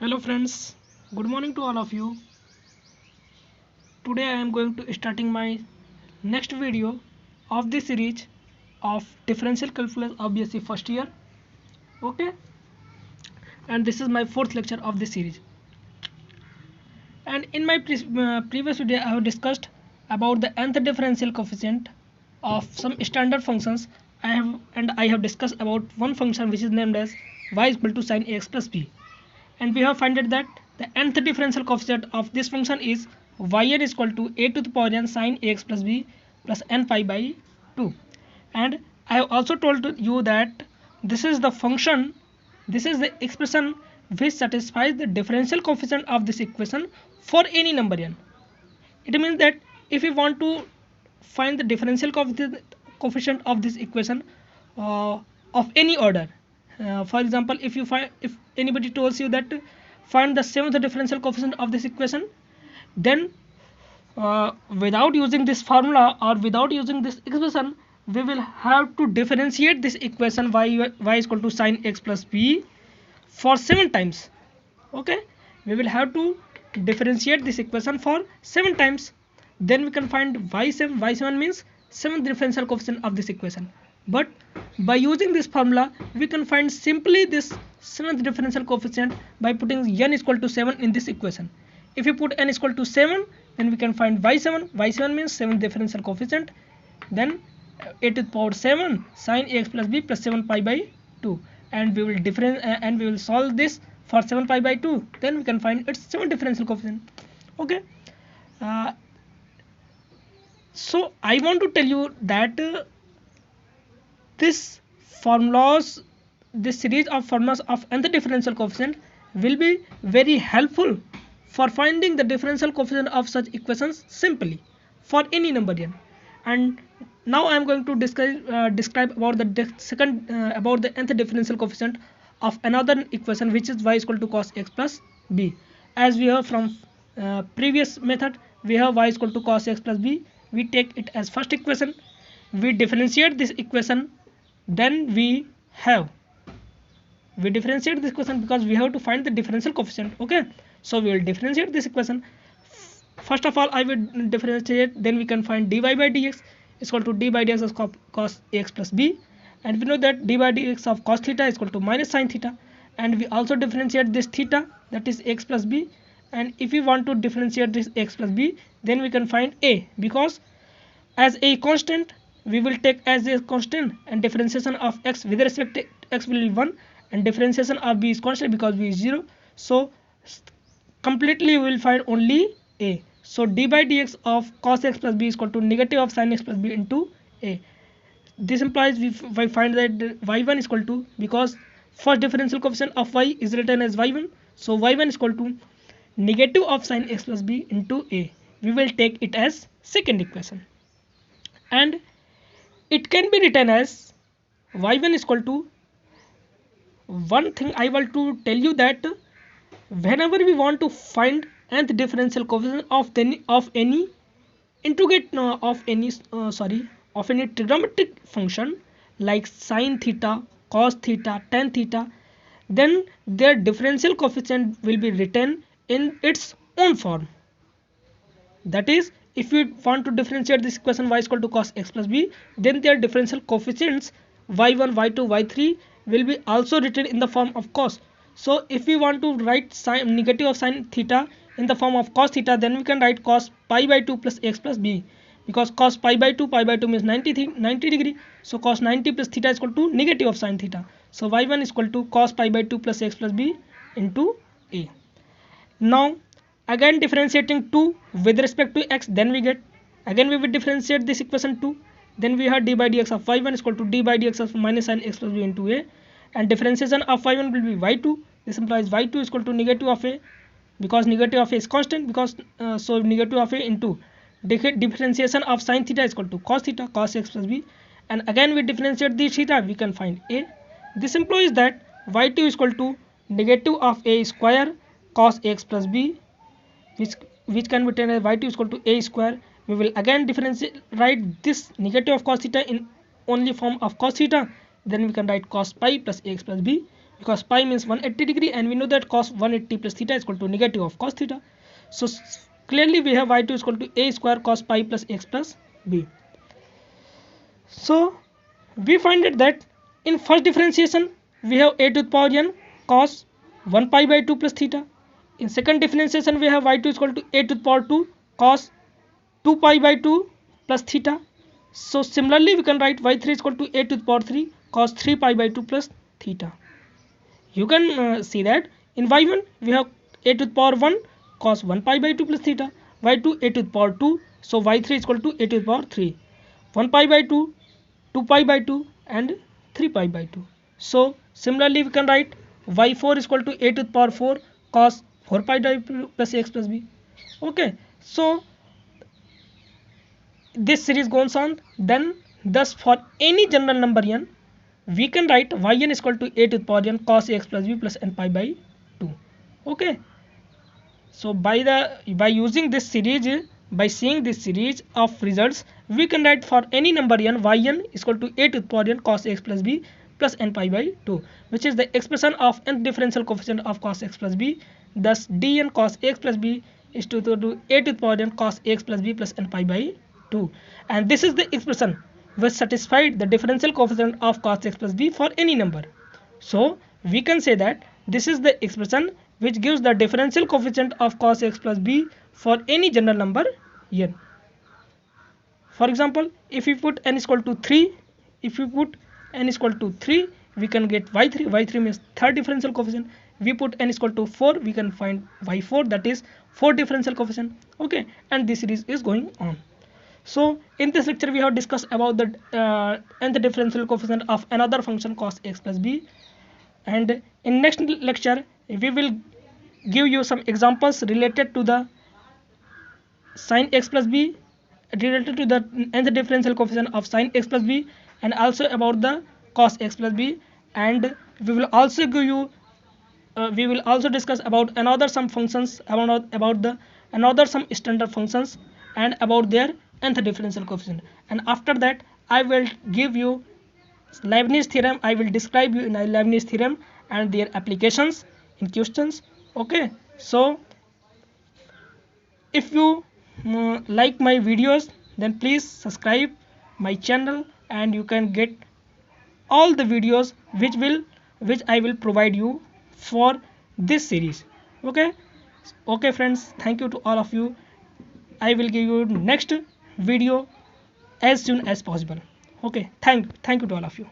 Hello friends, good morning to all of you. Today I am going to starting my next video of the series of differential calculus of BSc first year. Okay, and this is my fourth lecture of this series. And in my previous video I have discussed about the nth differential coefficient of some standard functions. I have discussed about one function which is named as y is equal to sin ax plus b. And we have found that the nth differential coefficient of this function is yn is equal to a to the power n sin ax plus b plus n pi by 2. And I have also told you that this is the function, this is the expression which satisfies the differential coefficient of this equation for any number n. It means that if we want to find the differential coefficient of this equation of any order, for example, if anybody tells you that find the seventh differential coefficient of this equation, then without using this formula or without using this expression, we will have to differentiate this equation y is equal to sin x plus b for 7 times. Okay, we will have to differentiate this equation for 7 times. Then we can find y7 means 7th differential coefficient of this equation. But by using this formula, we can find simply this 7th differential coefficient by putting n is equal to 7 in this equation. If you put n is equal to 7, then we can find y7 means 7th differential coefficient, then a to the power 7 sin ax plus b plus 7 pi by 2, and we will solve this for 7 pi by 2, then we can find its 7th differential coefficient. Okay, so I want to tell you that this series of formulas of nth differential coefficient will be very helpful for finding the differential coefficient of such equations simply for any number n. And now I am going to describe about about the nth differential coefficient of another equation, which is y is equal to cos x plus b. As we have from previous method, we have y is equal to cos x plus b. We take it as first equation, we differentiate this equation, then we differentiate this equation because we have to find the differential coefficient. Okay, so we will differentiate this equation. First of all, I will differentiate, then we can find dy by dx is equal to d by dx of cos ax plus b, and we know that d by dx of cos theta is equal to minus sin theta, and we also differentiate this theta, that is x plus b. And if we want to differentiate this x plus b, then we can find a, because as a constant we will take as a constant, and differentiation of x with respect to x will be 1, and differentiation of b is constant because b is 0, so completely we will find only a. So d by dx of cos x plus b is equal to negative of sin x plus b into a. This implies we find that y1 is equal to, because first differential coefficient of y is written as y1, so y1 is equal to negative of sin x plus b into a. We will take it as second equation, and it can be written as y1 is equal to, one thing I want to tell you, that whenever we want to find nth differential coefficient of any trigonometric function like sin theta, cos theta, tan theta, then their differential coefficient will be written in its own form. That is, if we want to differentiate this equation y is equal to cos x plus b, then their differential coefficients y1, y2, y3 will be also written in the form of cos. So if we want to write negative of sin theta in the form of cos theta, then we can write cos pi by 2 plus x plus b, because cos pi by 2 means 90 degree, so cos 90 plus theta is equal to negative of sin theta. So y1 is equal to cos pi by 2 plus x plus b into a. Now again differentiating 2 with respect to x, then we get, again we will differentiate this equation 2, then we have d by dx of y1 is equal to d by dx of minus sin x plus b into a, and differentiation of y1 will be y2. This implies y2 is equal to negative of a, because negative of a is constant, because so negative of a into differentiation of sin theta is equal to cos theta, cos x plus b, and again we differentiate this theta, we can find a. This implies that y2 is equal to negative of a square cos x plus b, which can be written as y2 is equal to a square. We will again write this negative of cos theta in only form of cos theta, then we can write cos pi plus ax plus b, because pi means 180 degree, and we know that cos 180 plus theta is equal to negative of cos theta. So clearly we have y2 is equal to a square cos pi plus x plus b. So we find it that in first differentiation we have a to the power n cos 1 pi by 2 plus theta. In second differentiation we have y2 is equal to a to the power 2 cos 2 pi by 2 plus theta. So similarly we can write y3 is equal to a to the power 3 cos 3 pi by 2 plus theta. You can see that in y1 we have a to the power 1 cos 1 pi by 2 plus theta, y2 a to the power 2, so y3 is equal to a to the power 3, 1 pi by 2, 2 pi by 2 and 3 pi by 2. So similarly we can write y4 is equal to a to the power 4 cos 4 pi by 2 plus x plus b. Okay, so this series goes on. Then thus for any general number n, we can write yn is equal to a to the power n cos ax plus b plus n pi by 2. Okay, so by using this series, by seeing this series of results, we can write for any number n yn is equal to a to the power n cos x plus b plus n pi by 2, which is the expression of nth differential coefficient of cos x plus b. Thus dn cos x plus b is to a to the power n cos x plus b plus n pi by 2, and this is the expression which satisfied the differential coefficient of cos x plus b for any number. So we can say that this is the expression which gives the differential coefficient of cos x plus b for any general number n. For example, if we put n is equal to 3, we can get y3. y3 means third differential coefficient. We put n is equal to 4, we can find y4, that is fourth differential coefficient. Okay, and this series is going on. So in this lecture we have discussed about the nth differential coefficient of another function cos x plus b, and in next lecture we will give you some examples related to the sin x plus b, related to the nth differential coefficient of sin x plus b, and also about the cos x plus b, and we will also give you we will also discuss about another some functions, about the another some standard functions and about their nth differential coefficient. And after that I will give you Leibniz theorem. I will describe you in a Leibniz theorem and their applications in questions. Okay, so if you like my videos, then please subscribe my channel, and you can get all the videos which I will provide you for this series. Okay, friends, thank you to all of you. I will give you next video as soon as possible. Okay, thank you to all of you.